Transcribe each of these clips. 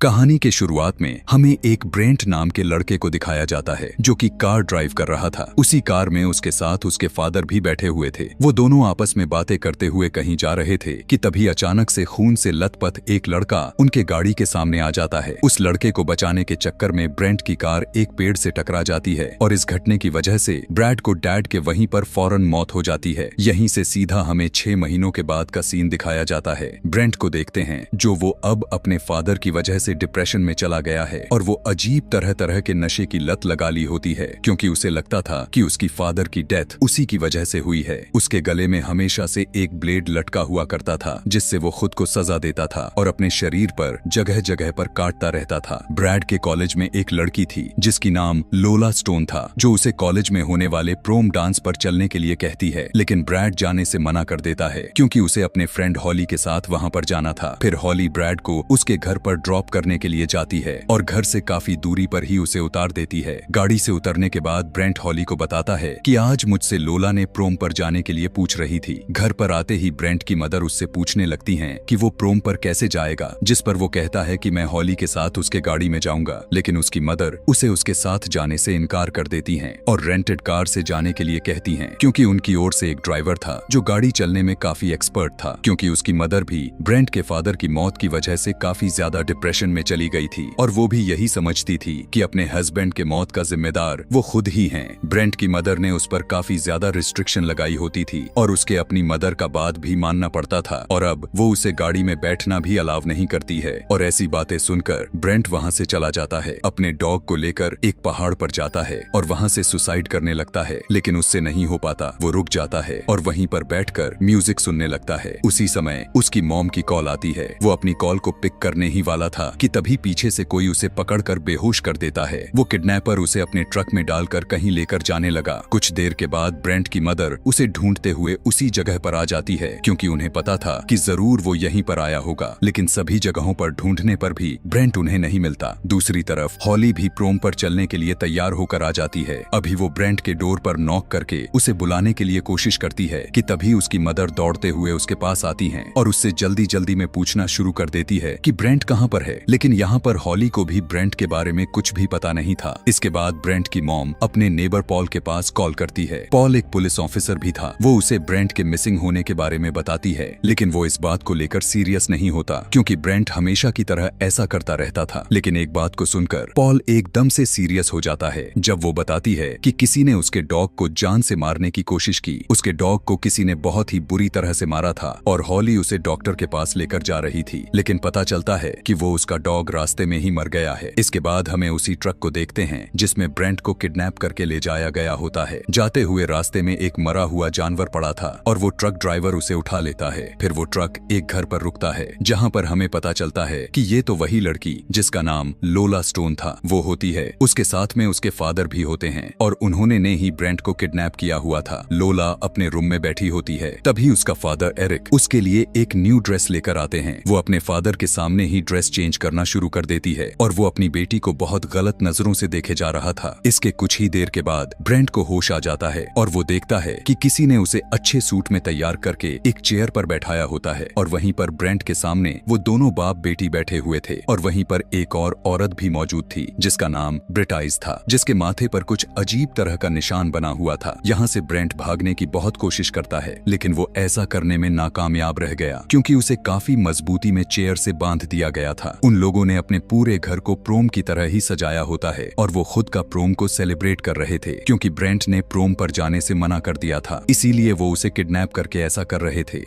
कहानी के शुरुआत में हमें एक ब्रेंट नाम के लड़के को दिखाया जाता है जो कि कार ड्राइव कर रहा था। उसी कार में उसके साथ उसके फादर भी बैठे हुए थे। वो दोनों आपस में बातें करते हुए कहीं जा रहे थे कि तभी अचानक से खून से लथपथ एक लड़का उनके गाड़ी के सामने आ जाता है। उस लड़के को बचाने के चक्कर में ब्रेंट की कार एक पेड़ से टकरा जाती है और इस घटने की वजह से ब्रैड को डैड के वहीं पर फौरन मौत हो जाती है। यहीं से सीधा हमें 6 महीनों के बाद का सीन दिखाया जाता है। ब्रेंट को देखते हैं जो वो अब अपने फादर की वजह से डिप्रेशन में चला गया है और वो अजीब तरह तरह के नशे की लत लगा ली होती है क्योंकि उसे लगता था कि उसकी फादर की डेथ उसी की वजह से हुई है। उसके गले में हमेशा से एक ब्लेड लटका हुआ करता था जिससे वो खुद को सजा देता था और अपने शरीर पर जगह जगह पर काटता रहता था। ब्रैड के कॉलेज में एक लड़की थी जिसकी नाम लोला स्टोन था जो उसे कॉलेज में होने वाले प्रोम डांस पर चलने के लिए कहती है, लेकिन ब्रैड जाने से मना कर देता है क्योंकि उसे अपने फ्रेंड हॉली के साथ वहां पर जाना था। फिर हॉली ब्रैड को उसके घर पर ड्रॉप करने के लिए जाती है और घर से काफी दूरी पर ही उसे उतार देती है। गाड़ी से उतरने के बाद ब्रेंट हॉली को बताता है कि आज मुझसे लोला ने प्रोम पर जाने के लिए पूछ रही थी। घर पर आते ही ब्रेंट की मदर उससे पूछने लगती हैं कि वो प्रोम पर कैसे जाएगा, जिस पर वो कहता है कि मैं हॉली के साथ उसके गाड़ी में जाऊंगा, लेकिन उसकी मदर उसे उसके साथ जाने से इनकार कर देती हैं और रेंटेड कार से जाने के लिए कहती हैं क्योंकि उनकी ओर से एक ड्राइवर था जो गाड़ी चलने में काफी एक्सपर्ट था। क्योंकि उसकी मदर भी ब्रेंट के फादर की मौत की वजह से काफी ज्यादा डिप्रेशन में चली गई थी और वो भी यही समझती थी कि अपने हस्बैंड के मौत का जिम्मेदार वो खुद ही हैं। ब्रेंट की मदर ने उस पर काफी ज्यादा रिस्ट्रिक्शन लगाई होती थी और उसके अपनी मदर का बात भी मानना पड़ता था और अब वो उसे गाड़ी में बैठना भी अलाव नहीं करती है। और ऐसी बातें सुनकर ब्रेंट वहाँ से चला जाता है, अपने डॉग को लेकर एक पहाड़ पर जाता है और वहाँ से सुसाइड करने लगता है, लेकिन उससे नहीं हो पाता। वो रुक जाता है और वहीं पर बैठकर म्यूजिक सुनने लगता है। उसी समय उसकी मॉम की कॉल आती है। वो अपनी कॉल को पिक करने ही वाला था कि तभी पीछे से कोई उसे पकड़कर बेहोश कर देता है। वो किडनैपर उसे अपने ट्रक में डालकर कहीं लेकर जाने लगा। कुछ देर के बाद ब्रेंट की मदर उसे ढूंढते हुए उसी जगह पर आ जाती है क्योंकि उन्हें पता था कि जरूर वो यहीं पर आया होगा, लेकिन सभी जगहों पर ढूंढने पर भी ब्रेंट उन्हें नहीं मिलता। दूसरी तरफ हॉली भी प्रोम पर चलने के लिए तैयार होकर आ जाती है। अभी वो ब्रेंट के डोर पर नॉक करके उसे बुलाने के लिए कोशिश करती है कि तभी उसकी मदर दौड़ते हुए उसके पास आती हैं और उससे जल्दी जल्दी में पूछना शुरू कर देती है कि ब्रेंट कहाँ पर है। लेकिन यहाँ पर हॉली को भी ब्रेंट के बारे में कुछ भी पता नहीं था। इसके बाद ब्रेंट की मॉम अपने नेबर पॉल के पास कॉल करती है। पॉल एक पुलिस ऑफिसर भी था। वो उसे ब्रेंट के मिसिंग होने के बारे में बताती है, लेकिन वो इस बात को लेकर सीरियस नहीं होता क्योंकि ब्रेंट हमेशा की तरह ऐसा करता रहता था। लेकिन एक बात को सुनकर पॉल एकदम से सीरियस हो जाता है जब वो बताती है कि किसी ने उसके डॉग को जान से मारने की कोशिश की। उसके डॉग को किसी ने बहुत ही बुरी तरह से मारा था और हॉली उसे डॉक्टर के पास लेकर जा रही थी, लेकिन पता चलता है कि वो उसका डॉग रास्ते में ही मर गया है। इसके बाद हमें उसी ट्रक को देखते हैं जिसमें ब्रेंट को किडनैप करके ले जाया गया होता है। जाते हुए रास्ते में एक मरा हुआ जानवर पड़ा था और वो ट्रक ड्राइवर उसे उठा लेता है। फिर वो ट्रक एक घर पर रुकता है जहाँ पर हमें पता चलता है कि ये तो वही लड़की जिसका नाम लोला स्टोन था वो होती है। उसके साथ में उसके फादर भी होते हैं और उन्होंने ने ही ब्रेंट को किडनैप किया हुआ था। लोला अपने रूम में बैठी होती है, तभी उसका फादर एरिक उसके लिए एक न्यू ड्रेस लेकर आते हैं। वो अपने फादर के सामने ही ड्रेस चेंज करना शुरू कर देती है और वो अपनी बेटी को बहुत गलत नजरों से देखे जा रहा था। इसके कुछ ही देर के बाद ब्रेंट को होश आ जाता है और वो देखता है कि किसी ने उसे अच्छे सूट में तैयार करके एक चेयर पर बैठाया होता है और वहीं पर ब्रेंट के सामने वो दोनों बाप बेटी बैठे हुए थे और वहीं पर एक और औरत भी मौजूद थी जिसका नाम ब्रिटाइज था, जिसके माथे पर कुछ अजीब तरह का निशान बना हुआ था। यहाँ से ब्रेंट भागने की बहुत कोशिश करता है, लेकिन वो ऐसा करने में नाकामयाब रह गया क्योंकि उसे काफी मजबूती में चेयर से बांध दिया गया था। उन लोगों ने अपने पूरे घर को प्रोम की तरह ही सजाया होता है और वो खुद का प्रोम को सेलिब्रेट कर रहे थे क्योंकि ब्रेंट ने प्रोम पर जाने से मना कर दिया था, इसीलिए वो उसे किडनैप करके ऐसा कर रहे थे।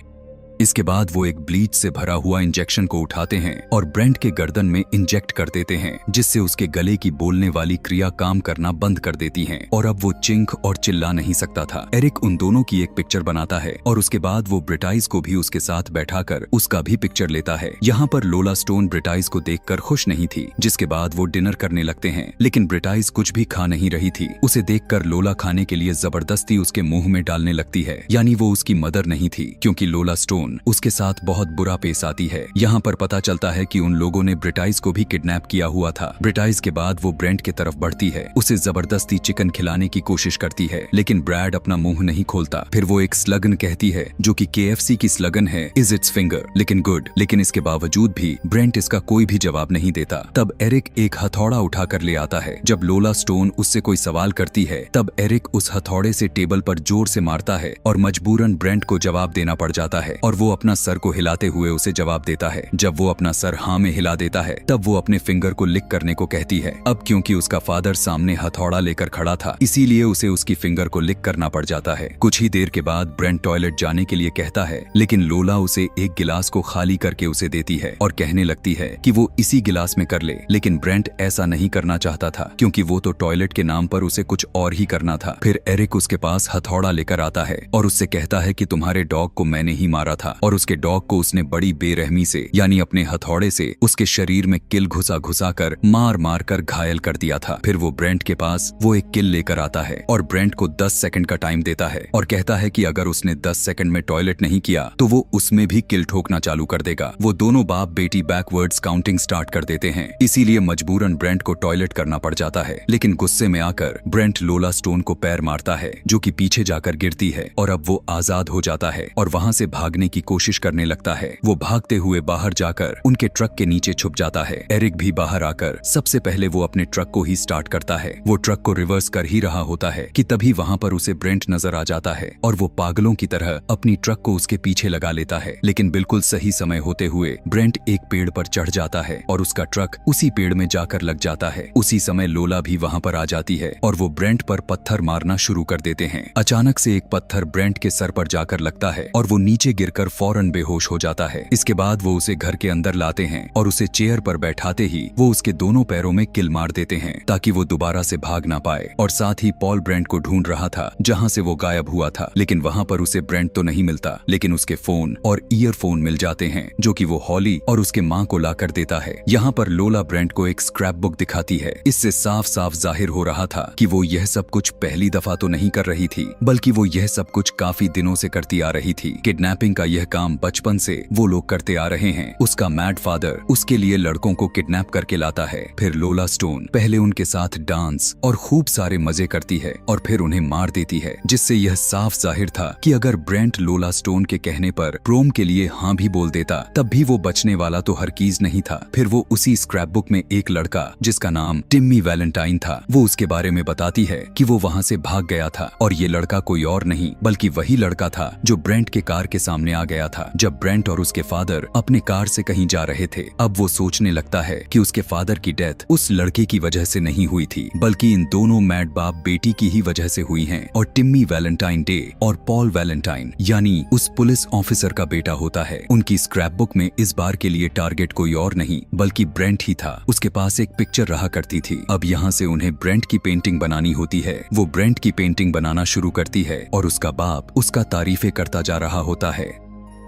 इसके बाद वो एक ब्लीच से भरा हुआ इंजेक्शन को उठाते हैं और ब्रेंट के गर्दन में इंजेक्ट कर देते हैं जिससे उसके गले की बोलने वाली क्रिया काम करना बंद कर देती हैं और अब वो चिंख और चिल्ला नहीं सकता था। एरिक उन दोनों की एक पिक्चर बनाता है और उसके बाद वो ब्रिटाइज को भी उसके साथ बैठाकर उसका भी पिक्चर लेता है। यहाँ पर लोला स्टोन ब्रिटाइज को देखकर खुश नहीं थी, जिसके बाद वो डिनर करने लगते हैं, लेकिन ब्रिटाइज कुछ भी खा नहीं रही थी। उसे देखकर लोला खाने के लिए जबरदस्ती उसके मुंह में डालने लगती है, यानी वो उसकी मदर नहीं थी क्योंकि लोला स्टोन स्टोन उसके साथ बहुत बुरा पेश आती है। यहाँ पर पता चलता है कि उन लोगों ने ब्रिटाइस को भी किडनैप किया हुआ था। ब्रिटाइस के बाद वो ब्रेंट की तरफ बढ़ती है, उसे जबरदस्ती चिकन खिलाने की कोशिश करती है, लेकिन ब्रैड अपना मुंह नहीं खोलता। फिर वो एक स्लगन कहती है जो कि KFC की स्लगन है, इज इट्स फिंगर, लेकिन गुड। लेकिन इसके बावजूद भी ब्रेंट इसका कोई भी जवाब नहीं देता। तब एरिक एक हथौड़ा उठाकर ले आता है। जब लोला स्टोन उससे कोई सवाल करती है तब एरिक उस हथौड़े से टेबल पर जोर से मारता है और मजबूरन ब्रेंट को जवाब देना पड़ जाता है और वो अपना सर को हिलाते हुए उसे जवाब देता है। जब वो अपना सर हाँ में हिला देता है तब वो अपने फिंगर को लिक करने को कहती है। अब क्योंकि उसका फादर सामने हथौड़ा लेकर खड़ा था इसीलिए उसे उसकी फिंगर को लिक करना पड़ जाता है। कुछ ही देर के बाद ब्रेंट टॉयलेट जाने के लिए कहता है, लेकिन लोला उसे एक गिलास को खाली करके उसे देती है और कहने लगती है कि वो इसी गिलास में कर ले। लेकिन ब्रेंट ऐसा नहीं करना चाहता था क्योंकि वो तो टॉयलेट के नाम पर उसे कुछ और ही करना था। फिर एरिक उसके पास हथौड़ा लेकर आता है और उससे कहता है कि तुम्हारे डॉग को मैंने ही मारा था, और उसके डॉग को उसने बड़ी बेरहमी से यानी अपने हथौड़े से उसके शरीर में किल घुसा घुसा कर मार मार कर घायल कर दिया था। फिर वो ब्रेंट के पास वो एक किल लेकर आता है और ब्रेंट को 10 सेकंड का टाइम देता है और कहता है कि अगर उसने 10 सेकंड में टॉयलेट नहीं किया तो वो उसमें भी किल ठोकना चालू कर देगा। वो दोनों बाप बेटी बैकवर्ड्स काउंटिंग स्टार्ट कर देते हैं, इसीलिए मजबूरन ब्रेंट को टॉयलेट करना पड़ जाता है। लेकिन गुस्से में आकर ब्रेंट लोला स्टोन को पैर मारता है जो कि पीछे जाकर गिरती है और अब वो आजाद हो जाता है और वहां से भागने की कोशिश करने लगता है। वो भागते हुए बाहर जाकर उनके ट्रक के नीचे छुप जाता है। एरिक भी बाहर आकर सबसे पहले वो अपने ट्रक को ही स्टार्ट करता है। वो ट्रक को रिवर्स कर ही रहा होता है कि तभी वहां पर उसे ब्रेंट नजर आ जाता है और वो पागलों की तरह अपनी ट्रक को उसके पीछे लगा लेता है। लेकिन बिल्कुल सही समय होते हुए ब्रेंट एक पेड़ पर चढ़ जाता है और उसका ट्रक उसी पेड़ में जाकर लग जाता है। उसी समय लोला भी वहां पर आ जाती है और वो ब्रेंट पर पत्थर मारना शुरू कर देते हैं। अचानक से एक पत्थर ब्रेंट के सर पर जाकर लगता है और वो नीचे गिरकर फौरन बेहोश हो जाता है। इसके बाद वो उसे घर के अंदर लाते हैं और उसे चेयर पर बैठाते ही वो उसके दोनों पैरों में किल मार देते हैं ताकि वो दोबारा से भाग ना पाए। और साथ ही पॉल ब्रेंट को ढूंढ रहा था जहां से वो गायब हुआ था, लेकिन वहां पर उसे ब्रेंट तो नहीं मिलता, लेकिन उसके फोन और ईयरफोन मिल जाते हैं जो कि वो हॉली और उसके माँ को लाकर देता है। यहाँ पर लोला ब्रेंट को एक स्क्रैप बुक दिखाती है। इससे साफ साफ जाहिर हो रहा था कि वो यह सब कुछ पहली दफा तो नहीं कर रही थी, बल्कि वो यह सब कुछ काफी दिनों से करती आ रही थी। किडनैपिंग का यह काम बचपन से वो लोग करते आ रहे हैं। उसका मैड फादर उसके लिए लड़कों को किडनैप करके लाता है। फिर लोला स्टोन पहले उनके साथ डांस और खूब सारे मजे करती है और फिर उन्हें मार देती है, जिससे यह साफ जाहिर था कि अगर ब्रेंट लोला स्टोन के कहने पर प्रोम के लिए हाँ भी बोल देता तब भी वो बचने वाला तो हरगिज नहीं था। फिर वो उसी स्क्रैप बुक में एक लड़का जिसका नाम टिम्मी वैलेंटाइन था, वो उसके बारे में बताती है कि वो वहाँ से भाग गया था और ये लड़का कोई और नहीं बल्कि वही लड़का था जो ब्रेंट के कार के सामने आ गया था जब ब्रेंट और उसके फादर अपने कार से कहीं जा रहे थे। अब वो सोचने लगता है कि उसके फादर की डेथ उस लड़के की वजह से नहीं हुई थी, बल्कि इन दोनों मैड बाप बेटी की ही वजह से हुई हैं। और टिम्मी वैलेंटाइन डे और पॉल वैलेंटाइन यानी उस पुलिस ऑफिसर का बेटा होता है। उनकी स्क्रैप बुक में इस बार के लिए टारगेट कोई और नहीं बल्कि ब्रेंट ही था। उसके पास एक पिक्चर रहा करती थी। अब यहाँ से उन्हें ब्रेंट की पेंटिंग बनानी होती है। वो ब्रेंट की पेंटिंग बनाना शुरू करती है और उसका बाप उसका तारीफें करता जा रहा होता है।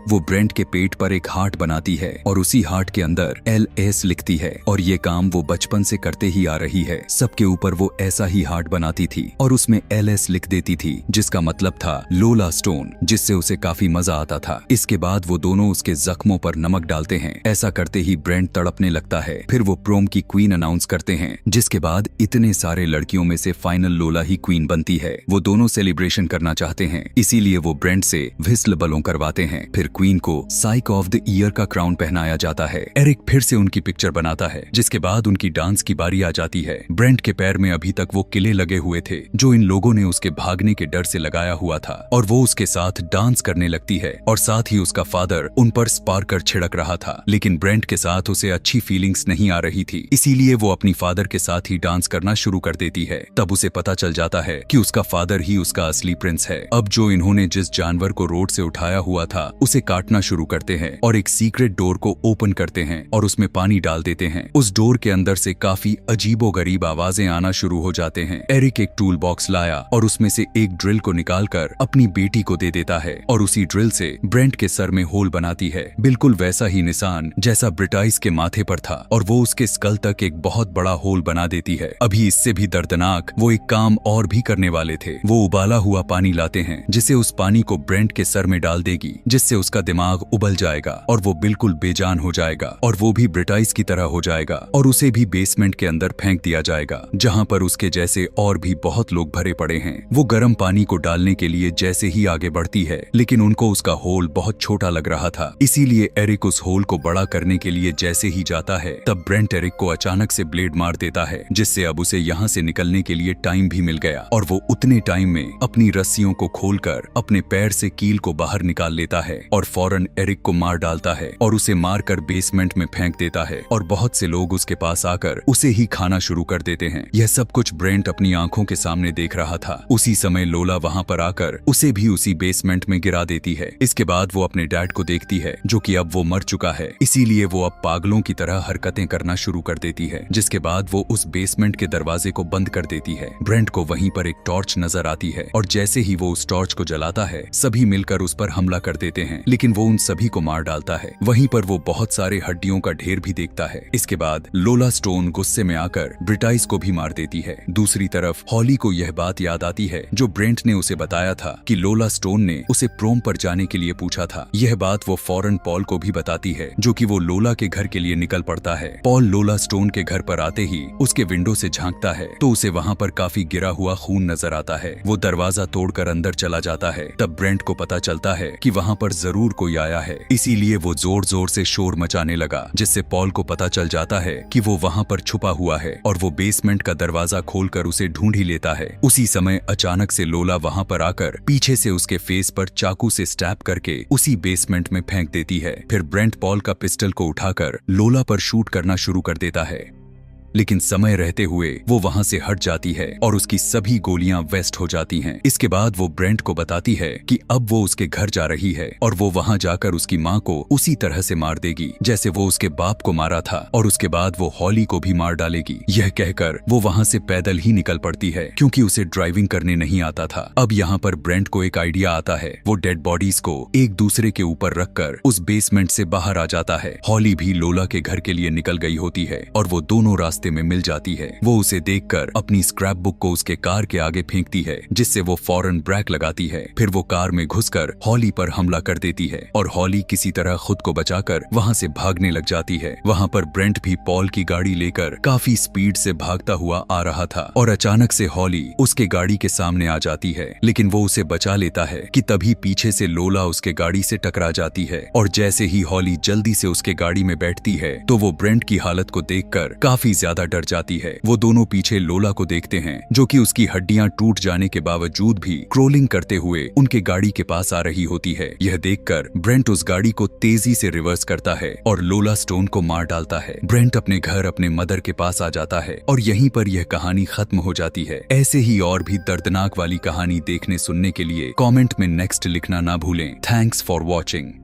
वो ब्रेंट के पेट पर एक हार्ट बनाती है और उसी हार्ट के अंदर LS लिखती है और ये काम वो बचपन से करते ही आ रही है। सबके ऊपर वो ऐसा ही हार्ट बनाती थी और उसमें LS लिख देती थी जिसका मतलब था लोला स्टोन, जिससे उसे काफी मजा आता था। इसके बाद वो दोनों उसके जख्मों पर नमक डालते हैं। ऐसा करते ही ब्रेंट तड़पने लगता है। फिर वो प्रोम की क्वीन अनाउंस करते हैं, जिसके बाद इतने सारे लड़कियों में से फाइनल लोला ही क्वीन बनती है। वो दोनों सेलिब्रेशन करना चाहते हैं, इसीलिए वो ब्रेंट से व्हिस्ल बलों करवाते हैं। फिर क्वीन को साइक ऑफ द ईयर का क्राउन पहनाया जाता है। एरिक फिर से उनकी पिक्चर बनाता है, जिसके बाद उनकी डांस की बारी आ जाती है। ब्रेंट के पैर में अभी तक वो किले लगे हुए थे जो इन लोगों ने उसके भागने के डर से लगाया हुआ था और वो उसके साथ डांस करने लगती है और साथ ही उसका फादर उन पर स्पार्कर छिड़क रहा था। लेकिन ब्रेंट के साथ उसे अच्छी फीलिंग्स नहीं आ रही थी, इसीलिए वो अपनी फादर के साथ ही डांस करना शुरू कर देती है। तब उसे पता चल जाता है कि उसका फादर ही उसका असली प्रिंस है। अब जो इन्होंने जिस जानवर को रोड से उठाया हुआ था उसे काटना शुरू करते हैं और एक सीक्रेट डोर को ओपन करते हैं और उसमें पानी डाल देते हैं। उस डोर के अंदर से काफी अजीबोगरीब आवाजें आना शुरू हो जाते हैं। एरिक एक टूल बॉक्स लाया और उसमें से एक ड्रिल को निकालकर अपनी बेटी को दे देता है और उसी ड्रिल से ब्रेंट के सर में होल बनाती है, बिल्कुल वैसा ही निशान जैसा ब्रिटाइस के माथे पर था, और वो उसके स्कल तक एक बहुत बड़ा होल बना देती है। अभी इससे भी दर्दनाक वो एक काम और भी करने वाले थे। वो उबाला हुआ पानी लाते हैं जिसे उस पानी को ब्रेंट के सर में डाल देगी, जिससे उसका दिमाग उबल जाएगा और वो बिल्कुल बेजान हो जाएगा और वो भी ब्रिटाइस की तरह हो जाएगा और उसे भी बेसमेंट के अंदर फेंक दिया जाएगा, जहां पर उसके जैसे और भी बहुत लोग भरे पड़े हैं। वो गर्म पानी को डालने के लिए जैसे ही आगे बढ़ती है, लेकिन उनको उसका होल बहुत छोटा लग रहा था, इसीलिए एरिक उस होल को बड़ा करने के लिए जैसे ही जाता है तब ब्रेंट एरिक को अचानक से ब्लेड मार देता है, जिससे अब उसे यहाँ से निकलने के लिए टाइम भी मिल गया और वो उतने टाइम में अपनी रस्सियों को खोलकर अपने पैर से कील को बाहर निकाल लेता है और फौरन एरिक को मार डालता है और उसे मारकर बेसमेंट में फेंक देता है और बहुत से लोग उसके पास आकर उसे ही खाना शुरू कर देते हैं। यह सब कुछ ब्रेंट अपनी आंखों के सामने देख रहा था। उसी समय लोला वहाँ पर आकर उसे भी उसी बेसमेंट में गिरा देती है। इसके बाद वो अपने डैड को देखती है जो कि अब वो मर चुका है, इसीलिए वो अब पागलों की तरह हरकतें करना शुरू कर देती है, जिसके बाद वो उस बेसमेंट के दरवाजे को बंद कर देती है। ब्रेंट को वहीं पर एक टॉर्च नजर आती है और जैसे ही वो उस टॉर्च को जलाता है सभी मिलकर उस पर हमला कर देते हैं, लेकिन वो उन सभी को मार डालता है। वहीं पर वो बहुत सारे हड्डियों का ढेर भी देखता है। इसके बाद लोला स्टोन गुस्से में आकर ब्रिटाइस को भी मार देती है। दूसरी तरफ हॉली को यह बात याद आती है जो ब्रेंट ने उसे बताया था कि लोला स्टोन ने उसे प्रोम पर जाने के लिए पूछा था। यह बात वो फौरन पॉल को भी बताती है, जो कि वो लोला के घर के लिए निकल पड़ता है। पॉल लोला स्टोन के घर पर आते ही उसके विंडो से झांकता है तो उसे वहाँ पर काफी गिरा हुआ खून नजर आता है। वो दरवाजा तोड़कर अंदर चला जाता है। तब ब्रेंट को पता चलता है कि वहाँ पर जरूर कोई आया है, इसीलिए वो जोर जोर से शोर मचाने लगा, जिससे पॉल को पता चल जाता है कि वो वहाँ पर छुपा हुआ है और वो बेसमेंट का दरवाजा खोलकर उसे ढूंढ ही लेता है। उसी समय अचानक से लोला वहाँ पर आकर पीछे से उसके फेस पर चाकू से स्टैब करके उसी बेसमेंट में फेंक देती है। फिर ब्रेंट पॉल का पिस्टल को उठाकर लोला पर शूट करना शुरू कर देता है, लेकिन समय रहते हुए वो वहां से हट जाती है और उसकी सभी गोलियां वेस्ट हो जाती हैं। इसके बाद वो ब्रेंट को बताती है कि अब वो उसके घर जा रही है और वो वहां जाकर उसकी माँ को उसी तरह से मार देगी जैसे वो उसके बाप को मारा था और उसके बाद वो हॉली को भी मार डालेगी। यह कहकर वो वहां से पैदल ही निकल पड़ती है क्योंकि उसे ड्राइविंग करने नहीं आता था। अब यहाँ पर ब्रेंट को एक आइडिया आता है। वो डेड बॉडीज को एक दूसरे के ऊपर रखकर उस बेसमेंट से बाहर आ जाता है। हॉली भी लोला के घर के लिए निकल गई होती है और वो दोनों रास्ते में मिल जाती है। वो उसे देखकर अपनी स्क्रैप बुक को उसके कार के आगे फेंकती है, जिससे वो फौरन ब्रेक लगाती है। फिर वो कार में घुसकर हॉली पर हमला कर देती है और हॉली किसी तरह खुद को बचाकर वहां से भागने लग जाती है। वहां पर ब्रेंट भी पॉल की गाड़ी लेकर काफी स्पीड से भागता हुआ आ रहा था और अचानक से हॉली उसके गाड़ी के सामने आ जाती है, लेकिन वो उसे बचा लेता है कि तभी पीछे से लोला उसके गाड़ी से टकरा जाती है और जैसे ही हॉली जल्दी से उसके गाड़ी में बैठती है तो वो ब्रेंट की हालत को देखकर काफी ज्यादा डर जाती है। वो दोनों पीछे लोला को देखते हैं जो कि उसकी हड्डियां टूट जाने के बावजूद भी क्रोलिंग करते हुए उनके गाड़ी के पास आ रही होती है। यह देखकर ब्रेंट उस गाड़ी को तेजी से रिवर्स करता है और लोला स्टोन को मार डालता है। ब्रेंट अपने घर अपने मदर के पास आ जाता है और यहीं पर यह कहानी खत्म हो जाती है। ऐसे ही और भी दर्दनाक वाली कहानी देखने सुनने के लिए कमेंट में नेक्स्ट लिखना ना भूलें। Thanks for watching.